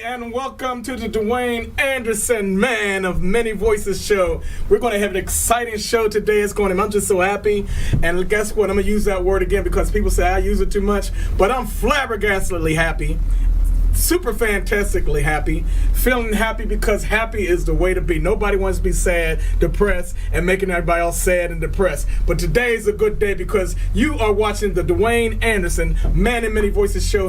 and welcome to the Dwayne Anderson Man of Many Voices show. We're going to have an exciting show today. I'm just so happy. And guess what? I'm going to use that word again because people say I use it too much. But I'm flabbergastedly happy. Super fantastically happy, feeling happy because happy is the way to be. Nobody wants to be sad, depressed, and making everybody else sad and depressed. But today is a good day because you are watching the Dwayne Anderson Man in Many Voices show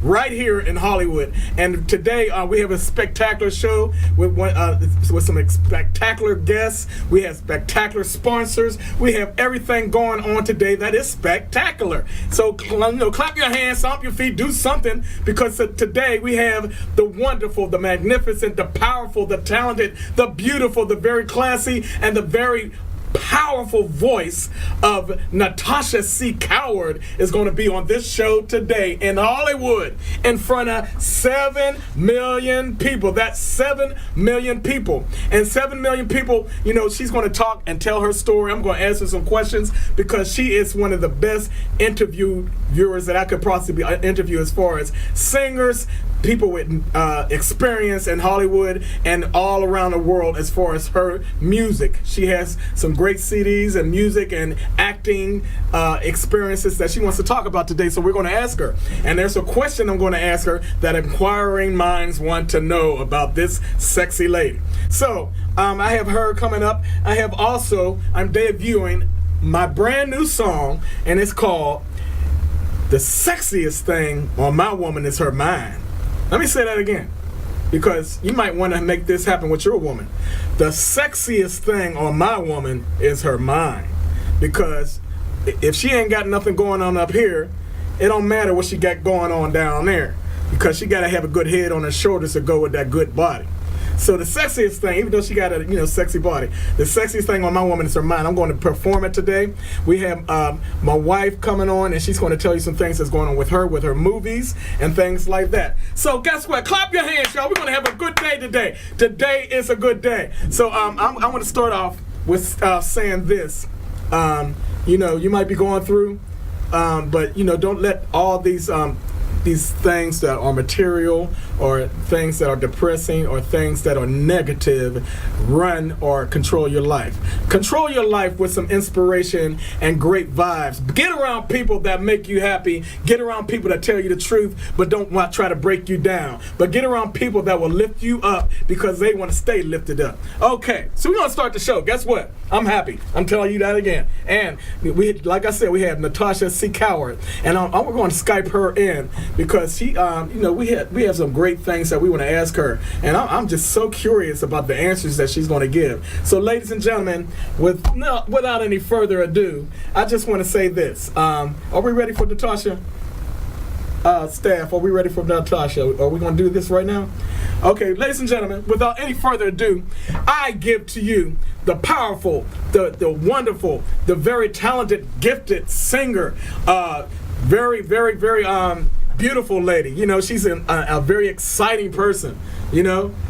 right here in Hollywood. And today we have a spectacular show with some spectacular guests. We have spectacular sponsors. We have everything going on today that is spectacular. So clap your hands, stomp your feet, do something because today we have the wonderful, the magnificent, the powerful, the talented, the beautiful, the very classy, and the very powerful voice of Natasha C. Coward is going to be on this show today in Hollywood in front of 7 million people. That's 7 million people. And 7 million people, she's going to talk and tell her story. I'm going to answer some questions because she is one of the best interviewers that I could possibly interview as far as singers, people with experience in Hollywood and all around the world as far as her music. She has some great CDs and music and acting experiences that she wants to talk about today, so we're going to ask her. And there's a question I'm going to ask her that inquiring minds want to know about this sexy lady. So I have her coming up. I'm debuting my brand new song, and it's called The Sexiest Thing on My Woman Is Her Mind. Let me say that again, because you might want to make this happen with your woman. The sexiest thing on my woman is her mind. Because if she ain't got nothing going on up here, it don't matter what she got going on down there. Because she got to have a good head on her shoulders to go with that good body. So the sexiest thing, even though she got a sexy body, the sexiest thing on my woman is her mind. I'm going to perform it today. We have my wife coming on, and she's going to tell you some things that's going on with her movies and things like that. So guess what? Clap your hands, y'all. We're going to have a good day today. Today is a good day. So I'm going to start off with saying this. You might be going through, but don't let all these things that are material or things that are depressing or things that are negative run or control your life. Control your life with some inspiration and great vibes. Get around people that make you happy. Get around people that tell you the truth but don't want to try to break you down. But get around people that will lift you up because they want to stay lifted up. Okay, so we're going to start the show. Guess what? I'm happy. I'm telling you that again. And like I said, we have Natasha C. Coward, and we're going to Skype her in because she, we have some great things that we want to ask her, and I'm just so curious about the answers that she's going to give. So, ladies and gentlemen, without any further ado, I just want to say this: Are we ready for Natasha? Staff, are we ready for Natasha? Are we going to do this right now? Okay, ladies and gentlemen, without any further ado, I give to you the powerful, the wonderful, the very talented, gifted singer, very, very, very beautiful lady. She's a very exciting person.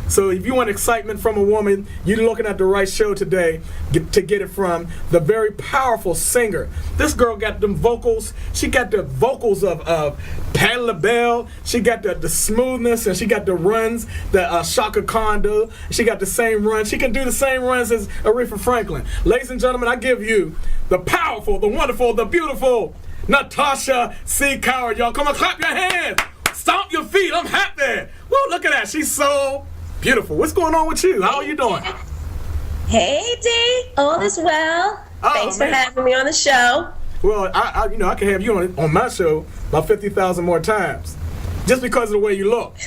So if you want excitement from a woman, you're looking at the right show today to get it from the very powerful singer. This girl got them vocals. She got the vocals of Patti LaBelle. She got the smoothness, and she got the runs that Shaka Khan do. She got the same runs. She can do the same runs as Aretha Franklin. Ladies and gentlemen, I give you the powerful, the wonderful, the beautiful Natasha C. Coward. Y'all, come on, clap your hands. Stomp your feet. I'm happy. Woo, look at that. She's so beautiful. What's going on with you? How are you doing? Hey, D. All is well. Thanks for having me on the show. Well, I can have you on my show about 50,000 more times, just because of the way you look.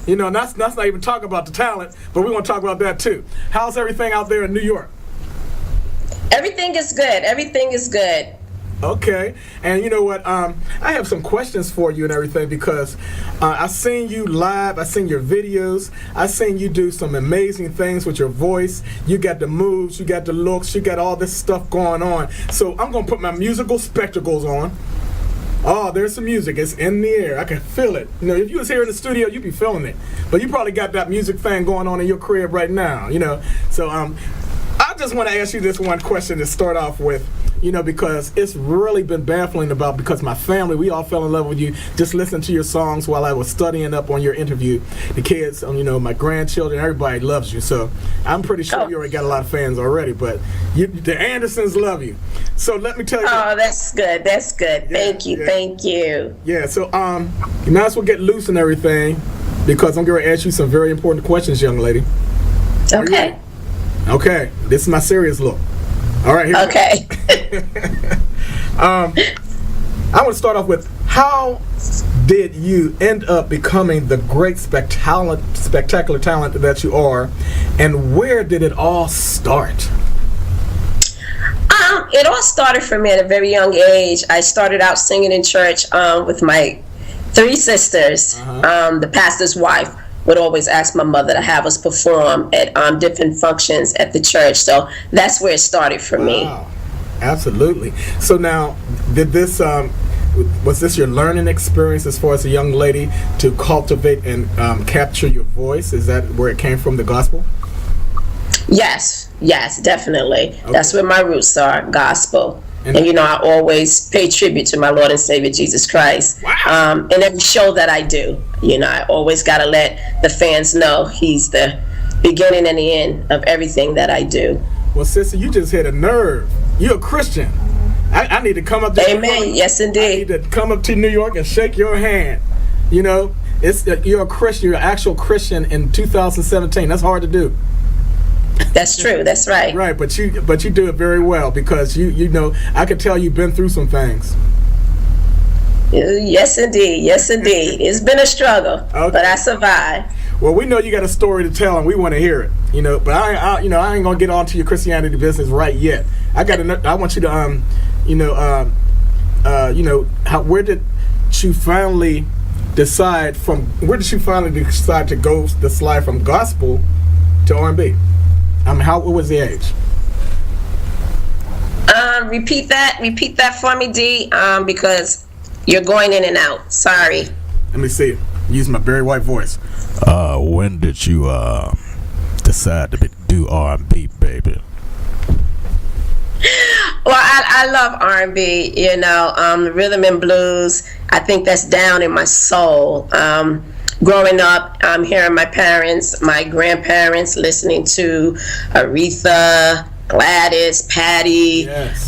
That's not even talking about the talent, but we're going to talk about that too. How's everything out there in New York? Everything is good. Everything is good. Okay, and you know what? I have some questions for you and everything because I've seen you live. I've seen your videos. I've seen you do some amazing things with your voice. You got the moves. You got the looks. You got all this stuff going on. So I'm going to put my musical spectacles on. Oh, there's some music. It's in the air. I can feel it. If you was here in the studio, you'd be feeling it. But you probably got that music thing going on in your crib right now, So I just want to ask you this one question to start off with. because it's really been baffling because my family, we all fell in love with you just listening to your songs while I was studying up on your interview. The kids, my grandchildren, everybody loves you. So I'm pretty sure you already got a lot of fans already, but the Andersons love you. So let me tell you. Oh, that's good. That's good. Thank you. Yeah, so you might as well get loose and everything because I'm going to ask you some very important questions, young lady. Okay. Okay, this is my serious look. All right. Here okay. I want to start off with, how did you end up becoming the great spectacular talent that you are, and where did it all start? It all started for me at a very young age. I started out singing in church with my 3 sisters. The pastor's wife would always ask my mother to have us perform at different functions at the church. So that's where it started for me. Absolutely. So now, did this was this your learning experience as far as a young lady to cultivate and capture your voice? Is that where it came from, the gospel? Yes, definitely. Okay. That's where my roots are, gospel. And I always pay tribute to my Lord and Savior Jesus Christ. Wow. In every show that I do, I always got to let the fans know He's the beginning and the end of everything that I do. Well, sister, you just hit a nerve. You're a Christian. I need to come up to Amen. Yes, indeed. I need to come up to New York and shake your hand. You're a Christian. You're an actual Christian in 2017. That's hard to do. That's true. That's right. Right, but you do it very well because I could tell you've been through some things. Yes, indeed. It's been a struggle, but I survived. Well, we know you got a story to tell, and we want to hear it. But I ain't gonna get onto your Christianity business right yet. I want you to where did you finally decide to go the slide from gospel to R&B? What was the age? Repeat that for me, D, because you're going in and out. Sorry. Let me see it. Use my very white voice. When did you decide to do R&B, baby? Well, I love R&B, rhythm and blues. I think that's down in my soul. Growing up, hearing my parents, my grandparents listening to Aretha, Gladys, Patty, yes.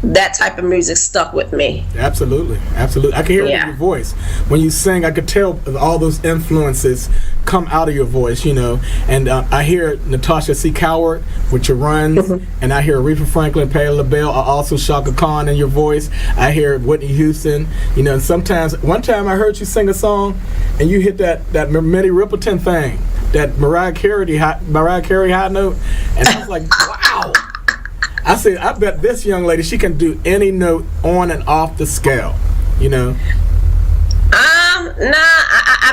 That type of music stuck with me. Absolutely. I can hear it in your voice. When you sing, I could tell all those influences come out of your voice, And I hear Natasha C. Coward with your runs, and I hear Aretha Franklin, Patti LaBelle, also Shaka Khan in your voice. I hear Whitney Houston, and sometimes, one time I heard you sing a song, and you hit that Minnie Riperton thing, that Mariah Carey high note, and I was like, wow. I said, I bet this young lady, she can do any note on and off the scale, Nah,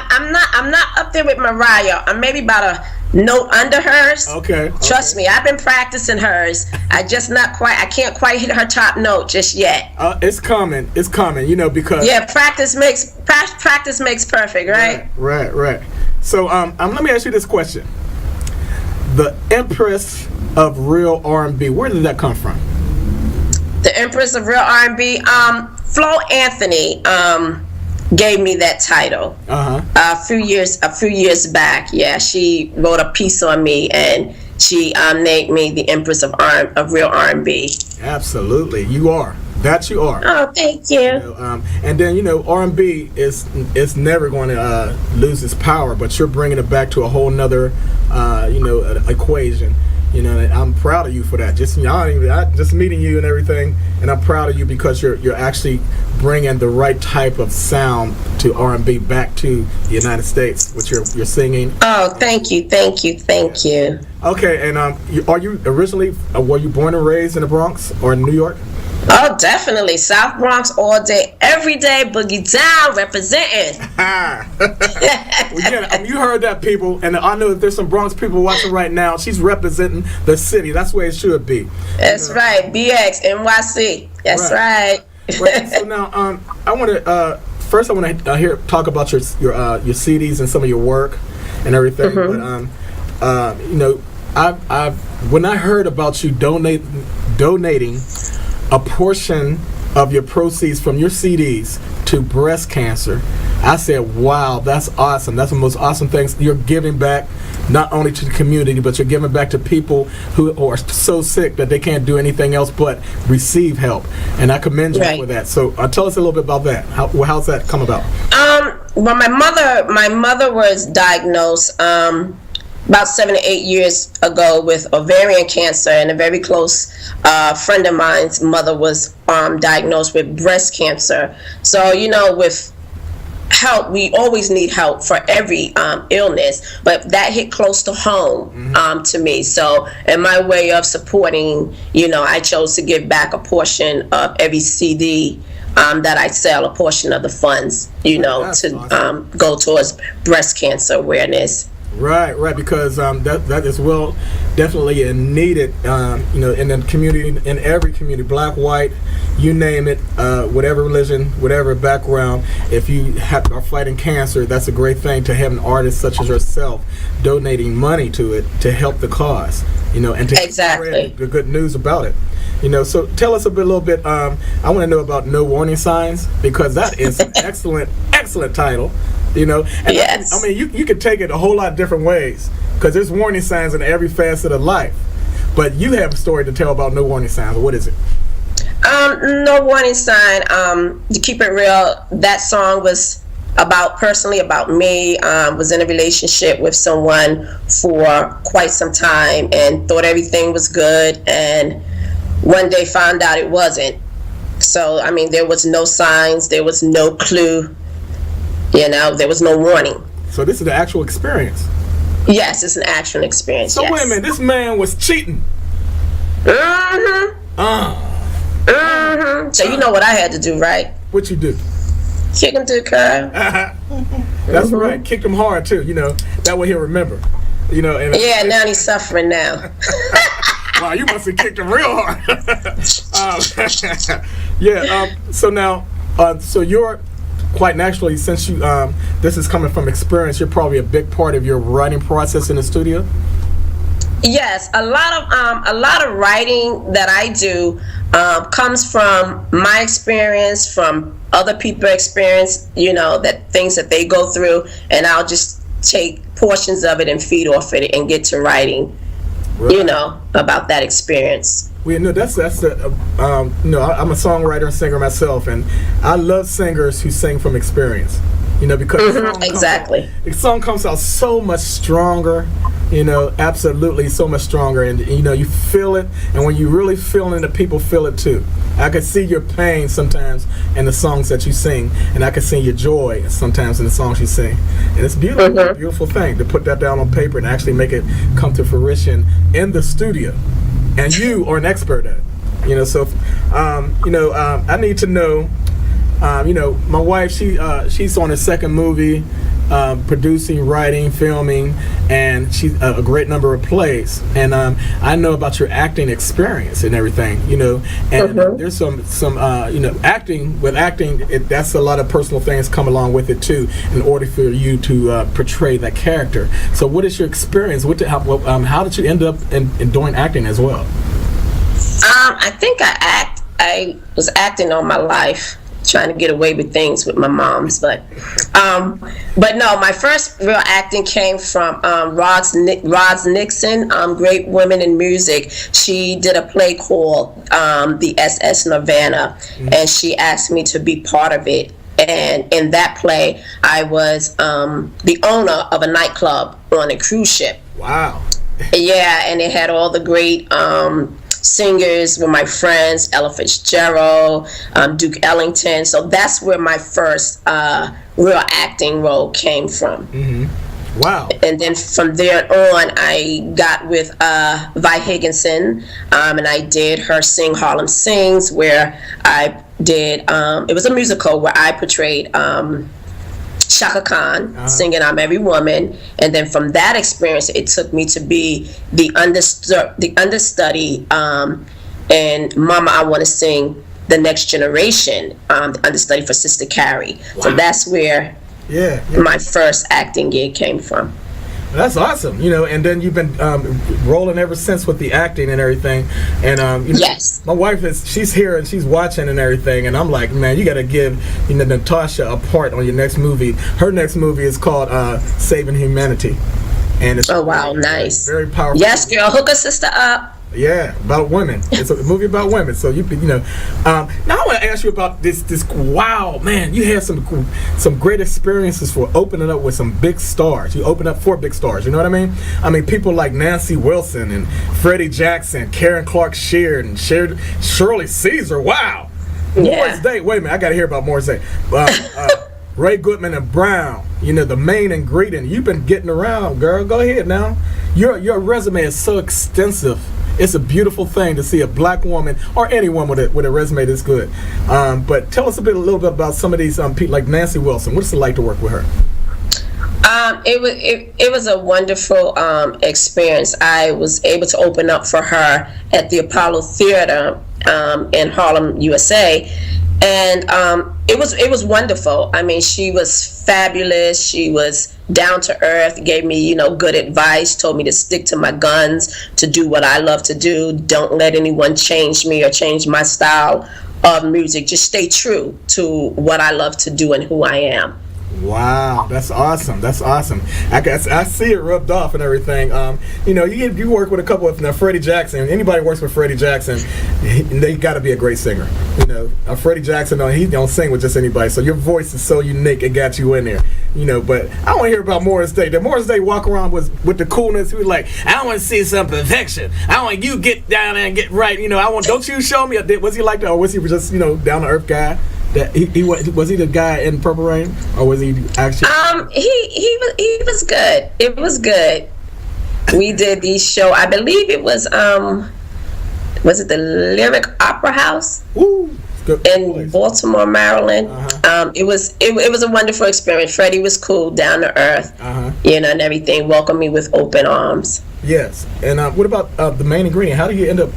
I'm not up there with Mariah. I'm maybe about a note under hers. Okay. Trust me, I've been practicing hers. I can't quite hit her top note just yet. It's coming, because practice makes perfect, right? Right. So let me ask you this question. The Empress of Real R&B, where did that come from? The Empress of Real R&B, Flo Anthony gave me that title a few years back. Yeah, she wrote a piece on me and she named me the Empress of Real R&B. Absolutely, you are. That you are. Oh, thank you. And then R&B is never going to lose its power, but you're bringing it back to a whole nother equation. And I'm proud of you for that. Just meeting you and everything, and I'm proud of you because you're actually bringing the right type of sound to R&B back to the United States, which you're singing. Oh, thank you. Okay, and are you originally were you born and raised in the Bronx or in New York? Oh, definitely. South Bronx all day, every day, boogie down, representing. Well, you heard that, people, and I know that there's some Bronx people watching right now. She's representing the city. That's where it should be. That's right. BX, NYC. That's right. Right. So now, I want to first talk about your CDs and some of your work and everything. But when I heard about you donating a portion of your proceeds from your CDs to breast cancer. I said, wow, that's awesome. That's the most awesome thing. You're giving back not only to the community, but you're giving back to people who are so sick that they can't do anything else but receive help. And I commend you for that. So tell us a little bit about that. How's that come about? Well, my mother was diagnosed about 7 to 8 years ago with ovarian cancer, and a very close friend of mine's mother was diagnosed with breast cancer. So, with help, we always need help for every illness, but that hit close to home to me. So in my way of supporting, I chose to give back a portion of every CD that I sell, a portion of the funds, to go towards breast cancer awareness. Right, because that is definitely needed, in the community, in every community, black, white, you name it, whatever religion, whatever background. If you are fighting cancer, that's a great thing to have an artist such as yourself donating money to it to help the cause, and to spread the good news about it. So tell us a little bit. I want to know about No Warning Signs, because that is an excellent title. And yes. I mean, you could take it a whole lot of different ways, because there's warning signs in every facet of life. But you have a story to tell about No Warning Signs. What is it? No Warning Sign. To keep it real, that song was personally about me. Was in a relationship with someone for quite some time and thought everything was good, and one day found out it wasn't. So, I mean, there was no signs, there was no clue. There was no warning. So this is the actual experience? Yes, it's an actual experience. So wait a minute, this man was cheating. So you know what I had to do, right? What you do? Kick him to the curb. That's right. Kicked him hard too. That way he'll remember. And yeah, now he's suffering now. Wow, you must have kicked him real hard. So now, so you're quite naturally, since you this is coming from experience, you're probably a big part of your writing process in the studio. Yes, a lot of writing that I do comes from my experience, from other people's experience. That things that they go through, and I'll just take portions of it and feed off it and get to writing. Right. About that experience. Well, that's the I'm a songwriter and singer myself, and I love singers who sing from experience. Because the song comes out so much stronger. Absolutely so much stronger, and you feel it, and when you really feel it, the people feel it too. I can see your pain sometimes in the songs that you sing, and I can see your joy sometimes in the songs you sing, and it's beautiful, beautiful thing to put that down on paper and actually make it come to fruition in the studio. And you are an expert at it. So I need to know. My wife, she's on her second movie, producing, writing, filming, and she's a great number of plays. And I know about your acting experience and everything, and there's some acting. With acting, that's a lot of personal things come along with it too, in order for you to portray that character. So what is your experience? How did you end up in doing acting as well? I think I was acting all my life, trying to get away with things with my moms, but no, my first real acting came from Roz Nixon, Great Women in Music. She did a play called The SS Nirvana, and she asked me to be part of it. And in that play, I was the owner of a nightclub on a cruise ship. Wow. Yeah, and it had all the great singers were my friends, Ella Fitzgerald, Duke Ellington. So that's where my first real acting role came from. Wow. And then from there on, I got with Vi Higginson, and I did her Sing Harlem Sings, where I did, it was a musical where I portrayed Shaka Khan singing I'm Every Woman. And then from that experience, it took me to be the understudy and Mama I Want to Sing The Next Generation, the understudy for Sister Carrie. Wow. So that's where my first acting gig came from. That's awesome, and then you've been rolling ever since with the acting and everything. And yes, my wife she's here and she's watching and everything, and I'm like, man, you got to give Natasha a part on your next movie. Her next movie is called Saving Humanity, and it's nice, very powerful. Yes, girl, hook a sister up. Yeah, about women. It's a movie about women. So you could, now I want to ask you about this. Wow, man, you had some great experiences for opening up with some big stars. You opened up for big stars. You know what I mean? I mean, people like Nancy Wilson and Freddie Jackson, Karen Clark Sheard, and Shirley Caesar. Wow. Yeah. Morris Day. Wait a minute, I got to hear about Morris Day. Ray Goodman and Brown. The main ingredient. You've been getting around, girl. Go ahead now. Your resume is so extensive. It's a beautiful thing to see a black woman or anyone with a resume this good. But tell us a little bit about some of these people like Nancy Wilson. What's it like to work with her? It was a wonderful experience. I was able to open up for her at the Apollo Theater in Harlem, USA, and it was wonderful. I mean, she was fabulous. She was down to earth, gave me good advice, told me to stick to my guns, to do what I love to do. Don't let anyone change me or change my style of music. Just stay true to what I love to do and who I am. Wow, that's awesome. That's awesome. I see it rubbed off and everything. You work with a couple of Freddie Jackson. Anybody who works with Freddie Jackson, they got to be a great singer. Freddie Jackson, he don't sing with just anybody. So your voice is so unique, it got you in there. But I want to hear about Morris Day. Did Morris Day walk around with the coolness? He was like, I want to see some perfection. I want you get down there and get right. Don't you show me? Was he like that, or was he just down to earth guy? That he was he the guy in Purple Rain, or was he actually? He was good. It was good. We did the show. I believe it was it the Lyric Opera House? Ooh, in Baltimore, Maryland. It was a wonderful experience. Freddie was cool, down to earth, and everything. Welcomed me with open arms. Yes, and what about the main ingredient? How did you end up?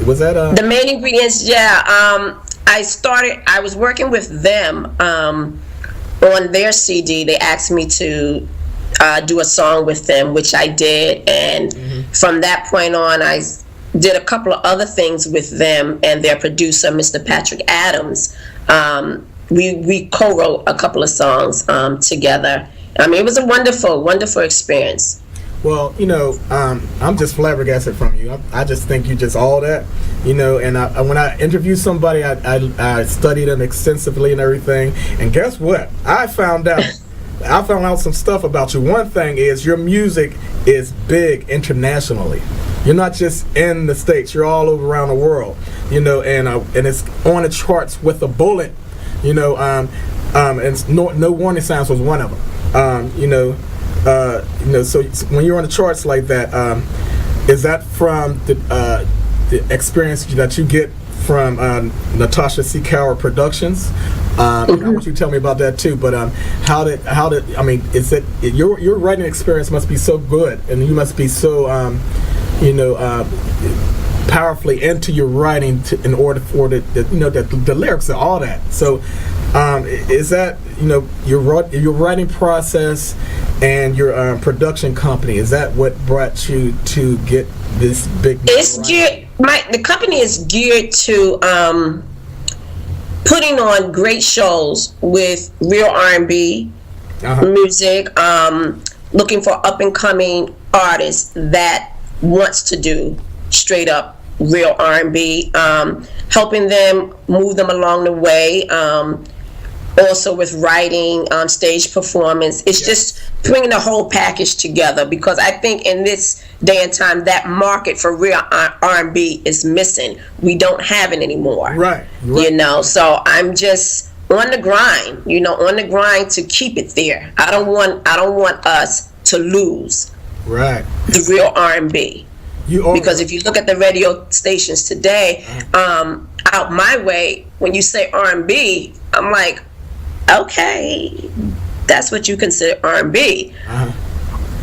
Was that the main ingredients? Yeah. I was working with them on their CD. They asked me to do a song with them, which I did, and from that point on, I did a couple of other things with them and their producer, Mr. Patrick Adams. We co-wrote a couple of songs together. I mean, it was a wonderful experience. Well, I'm just flabbergasted from you. I just think you just all that, and when I interview somebody, I study them extensively and everything. And guess what? I found out some stuff about you. One thing is your music is big internationally. You're not just in the States. You're all over around the world, and it's on the charts with a bullet, and No Warning Signs was one of them, so when you're on the charts like that, is that from the experience that you get from Natasha C. Cower Productions? I want you to tell me about that too. But how did I mean? Is it your writing experience must be so good, and you must be so powerfully into your writing in order for the lyrics and all that. So is that your writing process and your production company, is that what brought you to get this big? It's geared. The company is geared to putting on great shows with real R&B music, looking for up and coming artists that wants to do straight up real R&B, helping them move them along the way. Also with writing, stage performance. It's just bringing the whole package together, because I think in this day and time that market for real R&B is missing. We don't have it anymore. Right. So I'm just on the grind, to keep it there. I don't want us to lose the real R&B. Because if you look at the radio stations today, out my way, when you say R&B, I'm like, okay, that's what you consider R&B.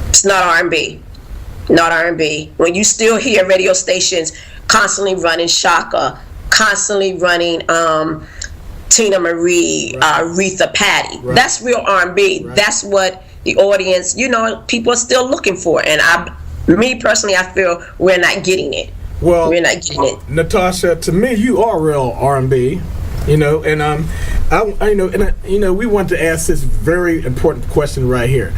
It's not R&B. Not R&B. When you still hear radio stations constantly running Shaka, constantly running Tina Marie, Aretha Patti, that's real R&B. That's what the audience, people are still looking for. And me personally, I feel we're not getting it. Well, we're not getting it. Natasha, to me, you are real R&B. And we want to ask this very important question right here.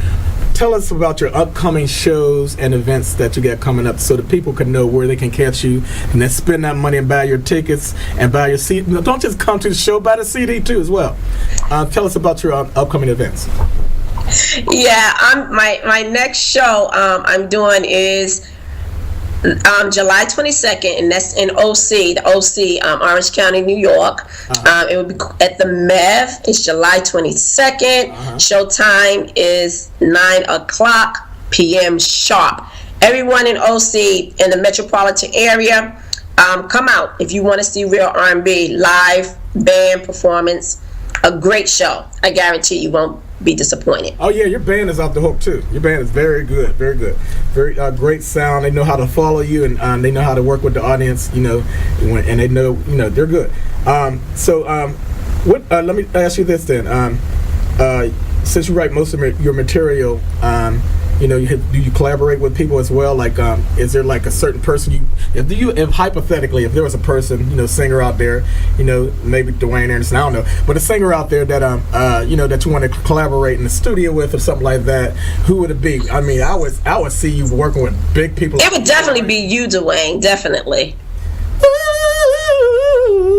Tell us about your upcoming shows and events that you got coming up, so that people can know where they can catch you and then spend that money and buy your tickets and buy your CD. Don't just come to the show, buy the CD too as well. Tell us about your upcoming events. Yeah, my next show I'm doing is July 22nd, and that's in the OC, Orange County, New York. It will be at the MEV. It's July 22nd. Showtime is 9:00 p.m. sharp. Everyone in OC in the metropolitan area, come out if you want to see real R&B live band performance. A great show. I guarantee you won't be disappointed. Oh yeah, your band is off the hook too. Your band is very good, very good, very great sound. They know how to follow you, and they know how to work with the audience. And they know they're good. Let me ask you this then. Since you write most of your material, do you collaborate with people as well? Like, is there like a certain person if hypothetically, if there was a person, singer out there, maybe Dwayne Anderson, I don't know, but a singer out there that that you want to collaborate in the studio with or something like that, who would it be? I mean, I would see you working with big people. It would definitely be you, Dwayne. Definitely.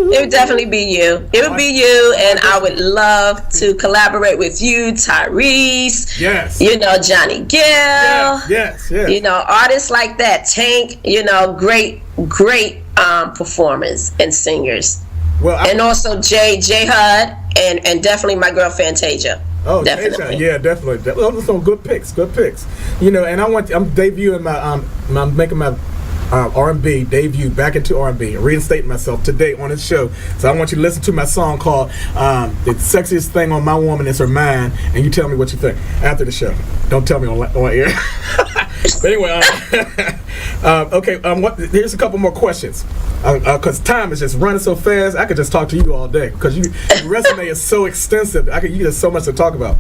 It would definitely be you. It would be you, and I would love to collaborate with you, Tyrese. Yes. Johnny Gill. Yes. Artists like that. Tank. Great performers and singers. Well, and also J Hud, and definitely my girl Fantasia. Oh, definitely. Yeah, definitely. Those are some good picks. And I'm debuting I'm making my R&B debut back into R&B, reinstating myself today on this show. So I want you to listen to my song called "The Sexiest Thing on My Woman Is Her Mind," and you tell me what you think after the show. Don't tell me on air. But anyway, okay. Here's a couple more questions, because time is just running so fast. I could just talk to you all day because your resume is so extensive. There's so much to talk about.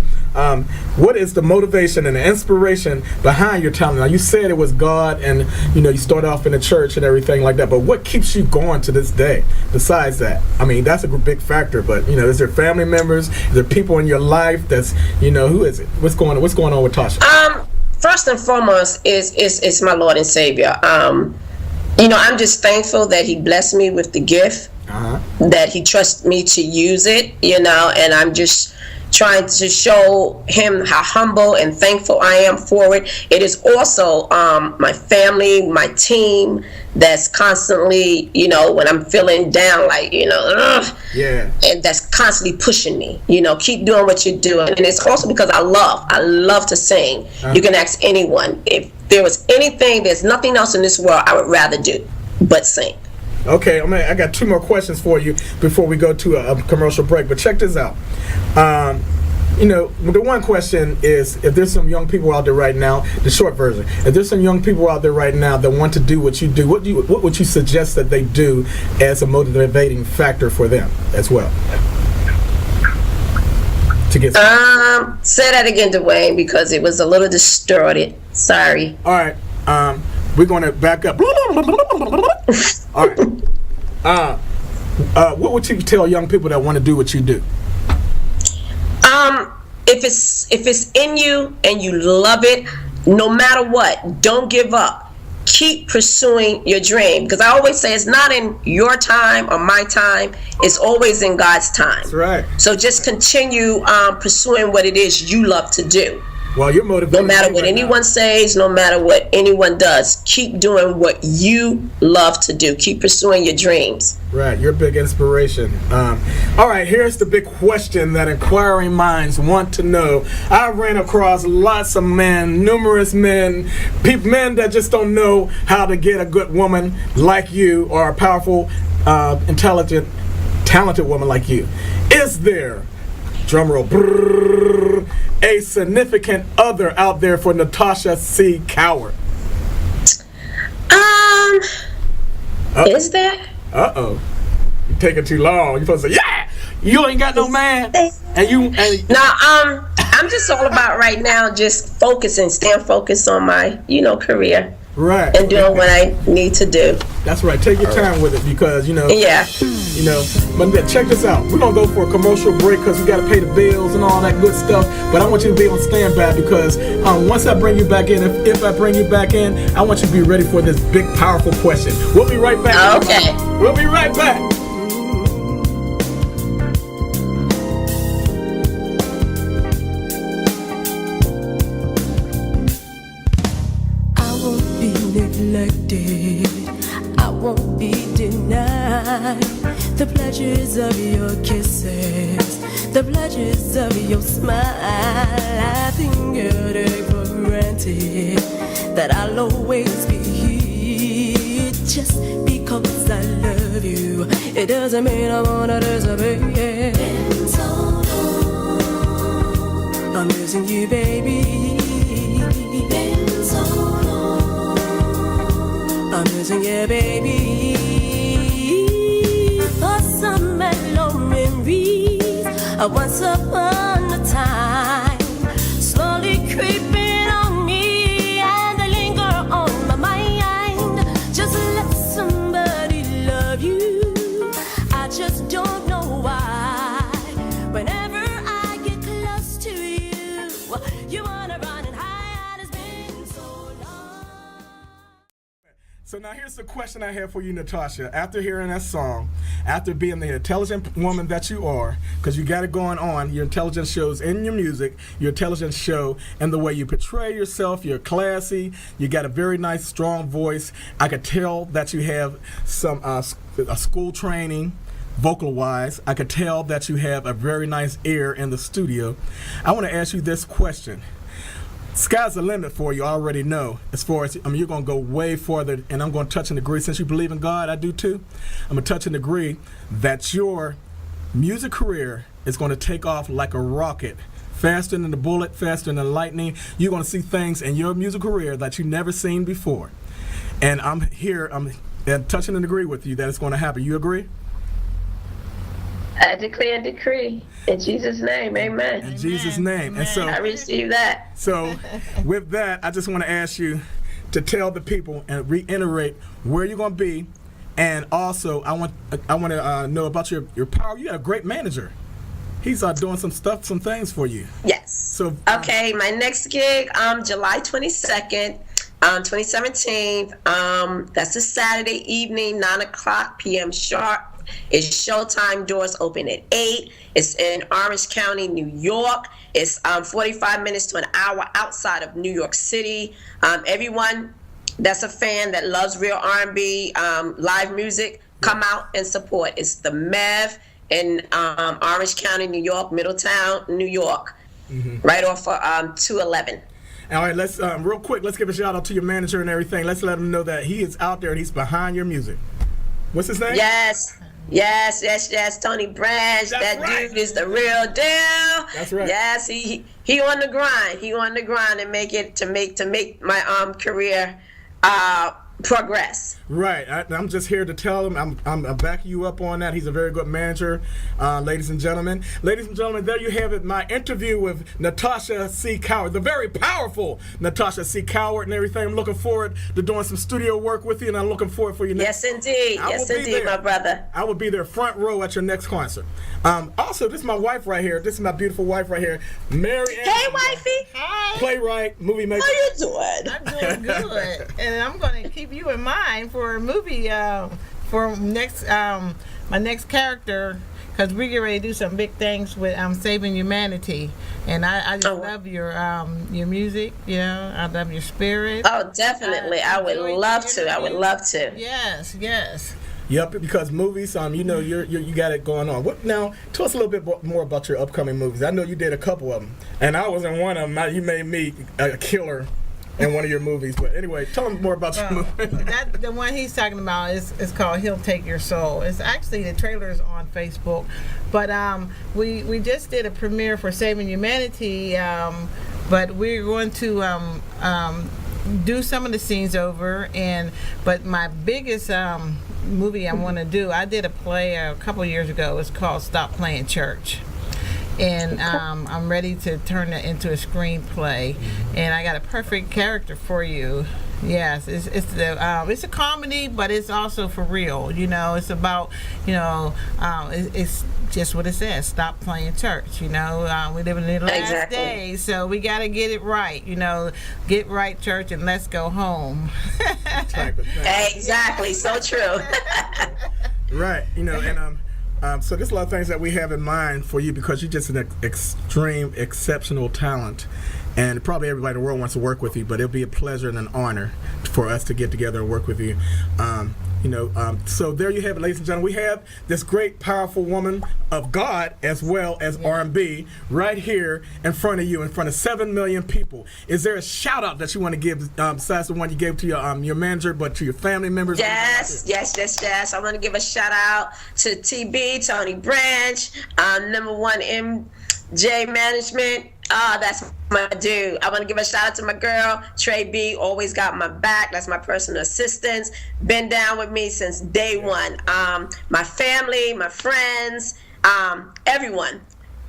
What is the motivation and the inspiration behind your talent? Now, you said it was God, and you started off in the church and everything like that. But what keeps you going to this day? Besides that, I mean, that's a big factor. But is there family members? Is there people in your life that's who is it? What's going on with Tasha? First and foremost is my Lord and Savior. I'm just thankful that He blessed me with the gift, that He trusts me to use it, and I'm just trying to show Him how humble and thankful I am for it. It is also my family, my team, that's constantly, when I'm feeling down, like, and that's constantly pushing me, keep doing what you're doing. And it's also because I love to sing. You can ask anyone. If there was anything, there's nothing else in this world I would rather do but sing. Okay, I got two more questions for you before we go to a commercial break. But check this out. The one question is, if there's some young people out there right now, the short version, if there's some young people out there right now that want to do what you do, what would you suggest that they do as a motivating factor for them as well? To get say that again, Dwayne, because it was a little distorted. Sorry. All right. We're going to back up. All right. What would you tell young people that want to do what you do? If it's in you and you love it, no matter what, don't give up. Keep pursuing your dream, because I always say it's not in your time or my time, it's always in God's time. That's right. So just continue pursuing what it is you love to do. Well, you're motivated. No matter what anyone says, no matter what anyone does, keep doing what you love to do. Keep pursuing your dreams. Right, you're a big inspiration. All right, here's the big question that inquiring minds want to know. I ran across lots of men, numerous men, men that just don't know how to get a good woman like you, or a powerful, intelligent, talented woman like you. Is there, drumroll, brrr, a significant other out there for Natasha C. Coward? Is there? Uh-oh. You're taking too long. You're supposed to say, yeah! You ain't got no man. And No, I'm just all about right now just focusing, staying focused on my, career. Right. And doing what I need to do. That's right. Take your time with it because, Yeah. But check this out. We're going to go for a commercial break because we got to pay the bills and all that good stuff. But I want you to be on standby because once I bring you back in, if I bring you back in, I want you to be ready for this big, powerful question. We'll be right back. Okay. We'll be right back. I won't be denied the pleasures of your kisses, the pleasures of your smile. I think you'll take for granted that I'll always be here just because I love you. It doesn't mean I wanna disappear. Been so long, I'm missing you, baby. Been so long, I'm missing you, baby. For some mellow memories of once upon a time, slowly creeping on me and they linger on my mind. Just let somebody love you. I just don't know why. Whenever I get close to you, you wanna run and hide. It's been so long. So now here's the question I have for you, Natasha. After hearing that song, after being the intelligent woman that you are, because you got it going on, your intelligence shows in your music, your intelligence show in the way you portray yourself, you're classy, you got a very nice, strong voice. I could tell that you have some school training, vocal-wise. I could tell that you have a very nice ear in the studio. I want to ask you this question. Sky's the limit for you, I already know. As far as, you're going to go way farther, and I'm going to touch and agree. Since you believe in God, I do too. I'm going to touch and agree that your music career is going to take off like a rocket. Faster than the bullet, faster than the lightning. You're going to see things in your music career that you've never seen before. And I'm touching and agree with you that it's going to happen. You I declare and decree in Jesus' name, amen. In Jesus' name. And so I receive that. So with that, I just want to ask you to tell the people and reiterate where you're going to be. And also, I want to know about your power. You got a great manager. He's doing some things for you. Yes. So okay, my next gig, July 22nd, 2017. That's a Saturday evening, 9:00 p.m. sharp. It's showtime. Doors open at 8. It's in Orange County, New York. It's 45 minutes to an hour outside of New York City. Everyone that's a fan that loves real R&B, live music, come out and support. It's the MEV in Orange County, New York, Middletown, New York, right off of 211. All right, let's real quick. Let's give a shout out to your manager and everything. Let's let him know that he is out there and he's behind your music. What's his name? Yes, Tony Branch. That right. Dude is the real deal. That's right. Yes, he on the grind. He on the grind and make my career progress. Right. I'm just here to tell him I'm backing you up on that. He's a very good manager, ladies and gentlemen. Ladies and gentlemen, there you have it. My interview with Natasha C. Coward, the very powerful Natasha C. Coward and everything. I'm looking forward to doing some studio work with you, and I'm looking forward for you next. Yes, indeed. Yes, indeed, my brother. I will be there front row at your next concert. Also, this is my wife right here. This is my beautiful wife right here, Mary. Hey, wifey. Hi. Playwright, movie maker. How you doing? I'm doing good, and I'm going to keep you in mind for a movie for my next character, because we're getting ready to do some big things with Saving Humanity, and I just love your music. I love your spirit. Oh, definitely. I would love to. Yes. Yep, because movies, you got it going on. Now, tell us a little bit more about your upcoming movies. I know you did a couple of them, and I was in one of them. You made me a killer in one of your movies. But anyway, tell them more about your movie. The one he's talking about is called He'll Take Your Soul. It's actually, the trailer's on Facebook. But we just did a premiere for Saving Humanity, but we're going to do some of the scenes over. But my biggest movie I want to do, I did a play a couple years ago. It's called Stop Playing Church. and I'm ready to turn it into a screenplay, and I got a perfect character for you. Yes, it's a comedy, but it's also for real. You know, it's about, you know, it's just what it says. Stop playing church. You know, we live in the last days, so we got to get it right. You know, get right, church, and let's go home. Type of thing. Exactly, so true. Right, you know, and so there's a lot of things that we have in mind for you because you're just an extreme, exceptional talent. And probably everybody in the world wants to work with you, but it'll be a pleasure and an honor for us to get together and work with you. So there you have it, ladies and gentlemen. We have this great, powerful woman of God as well as R&B right here in front of you, in front of 7 million people. Is there a shout out that you want to give besides the one you gave to your manager, but to your family members? Yes. I want to give a shout out to TB, Tony Branch, #1 MJ Management. That's my dude. I want to give a shout out to my girl, Trey B. Always got my back. That's my personal assistant. Been down with me since day one. My family, my friends, everyone.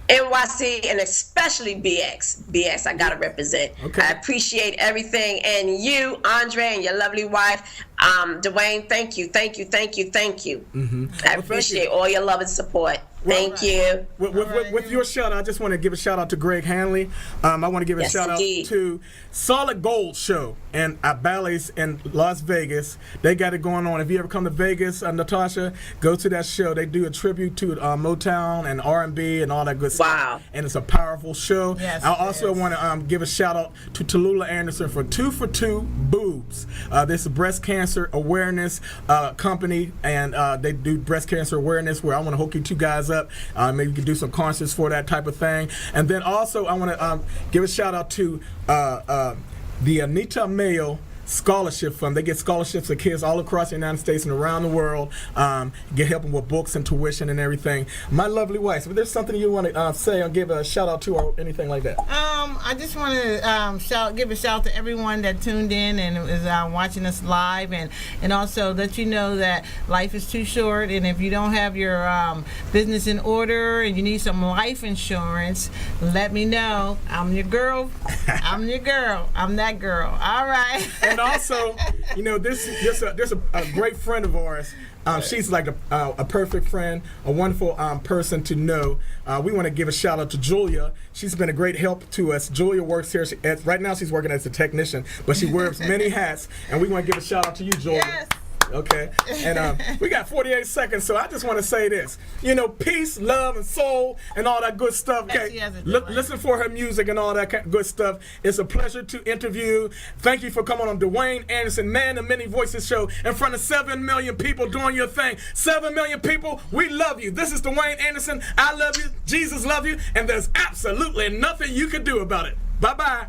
NYC and especially BX. I gotta represent. Okay. I appreciate everything, and you, Andre, and your lovely wife, Dwayne. Thank you. Mm-hmm. I appreciate all your love and support. Thank you. With your shout out, I just want to give a shout out to Greg Hanley. I want to give a shout out to Solid Gold Show and Ballet's in Las Vegas. They got it going on. If you ever come to Vegas, Natasha, go to that show. They do a tribute to Motown and R&B and all that good stuff. Wow. And it's a powerful show. Yes, I also want to give a shout out to Tallulah Anderson for 2 for 2 Boobs. This is a breast cancer awareness company, and they do breast cancer awareness where I want to hook you two guys up. Maybe you can do some concerts for that type of thing. And then also I want to give a shout out to the Anita Mayo Scholarship Fund. They get scholarships for kids all across the United States and around the world. Get help them with books and tuition and everything. My lovely wife, if there's something you want to say or give a shout out to or anything like that. I just want to give a shout to everyone that tuned in and is watching us live, and also let you know that life is too short, and if you don't have your business in order and you need some life insurance, let me know. I'm your girl. I'm that girl. All right. And also, you know, there's a great friend of ours. She's like a perfect friend, a wonderful person to know. We want to give a shout out to Julia. She's been a great help to us. Julia works here. Right now she's working as a technician, but she wears many hats. And we want to give a shout out to you, Julia. Yes. Okay, and we got 48 seconds, so I just want to say this. You know, peace, love, and soul, and all that good stuff. Okay, listen for her music and all that good stuff. It's a pleasure to interview. Thank you for coming on Dwayne Anderson, Man of Many Voices show in front of 7 million people doing your thing. 7 million people, we love you. This is Dwayne Anderson. I love you. Jesus love you, and there's absolutely nothing you can do about it. Bye-bye.